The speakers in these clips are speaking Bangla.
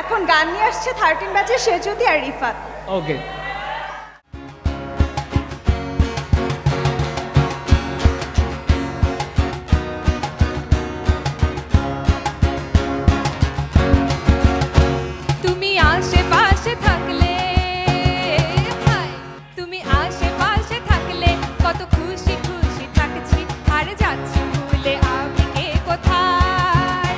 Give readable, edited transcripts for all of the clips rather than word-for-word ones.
এখন গান নিয়ে আসছে 13 ব্যাচের সেজুতি আর রিফাত। ওকে। তুমি আশেপাশে থাকলে, তুমি আশেপাশে থাকলে কত খুশি খুশি থাকছি, আর যাচ্ছি ভুলে আমি কে কোথায়।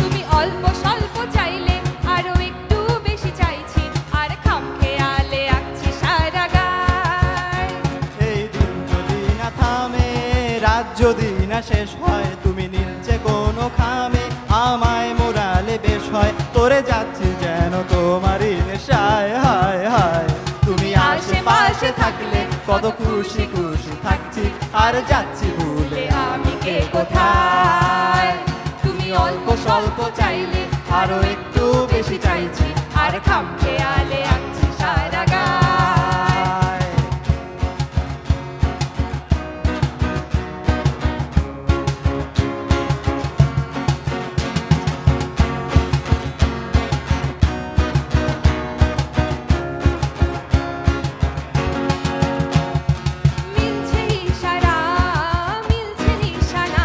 তুমি অল্প স্বল্প চাইলে আরো একটু বেশি চাইছি, আর খাম খেয়ালে আঁকছি সারা গায়। এই দিন যদি না থামে, রাত যদি না শেষ হয়, তুমি নীলছে কোনো খামে, আমায় মোরালে বেশ হয়, তোরে যাচ্ছি যেন তোমারই নেশায়। হায় হায়, তুমি আশেপাশে থাকলে কত খুশি খুশি থাকছি, আর যাচ্ছি ভুলে আমি কে কোথায়। তুমি অল্প স্বল্প চাইলে আরো একটু বেশি চাইছি, আর খাম খেয়ালে আঁকছি সারা গায়। মিলছে ইশারা, মিলছে নিশানা,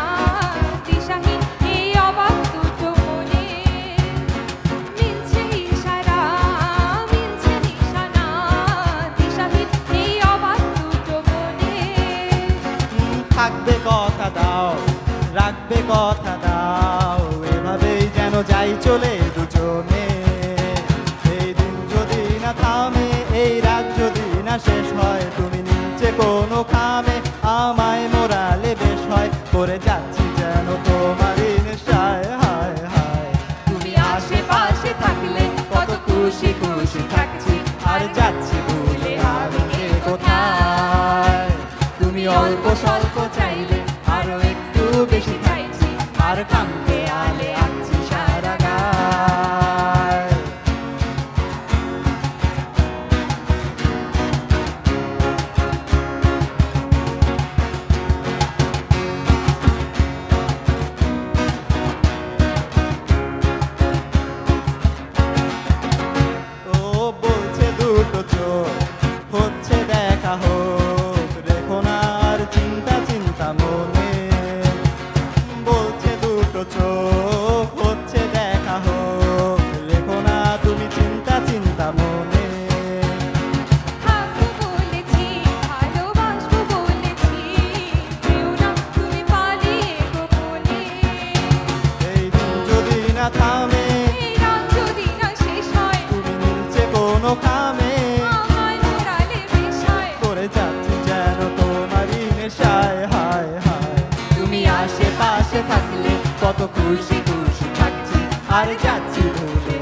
দিশাহীন এই অবাক দুটো মনে। মিলছে ইশারা, মিলছে নিশানা, দিশাহীন এই অবাক দুটো মনে। থাকবে কথা দাও, রাখবে কথা দাও, এভাবেই যেন যাই চলে দুজনে। এই দিন যদি না থামে, এই রাত যদি না শেষ হয়, তুমি নিচে কোনো খামে, আমায় মোরালে বেশ হয়, করে যাচ্ছি যেন তোমারই নেশায়। হায় হায়, তুমি আশেপাশে থাকলে কত খুশি খুশি থাকছি, আর যাচ্ছি ভুলে আমি কে কোথায়। তুমি অল্প স্বল্প চাইলে আরো একটু বেশি চাইছি, আর কাম খেয়ালে আঁকছি সারা গায়। ও বলছে দুটো চোখ হচ্ছে দেখা হোক, রেখো না আর চিন্তা চিন্তা মনে। বলছে দুটো চোখ হচ্ছে দেখা হোক, রেখো না তুমি চিন্তা চিন্তা মনে। থাকবো বলেছি, ভালোবাসবো বলেছি, কেউ না তুমি পালিয়ে গোপনে। এই দিন যদি না থামে, এই রাত যদি না শেষ হয়, তুমি নিচে কোনো খামে, আমায় মোরালে বেশ হয়, করে যাচ্ছি যেন তোমারই নেশায়। হায় হায়, তুমি আশেপাশে থাকলে কত খুশি খুশি থাকছি, আর যাচ্ছি ভুলে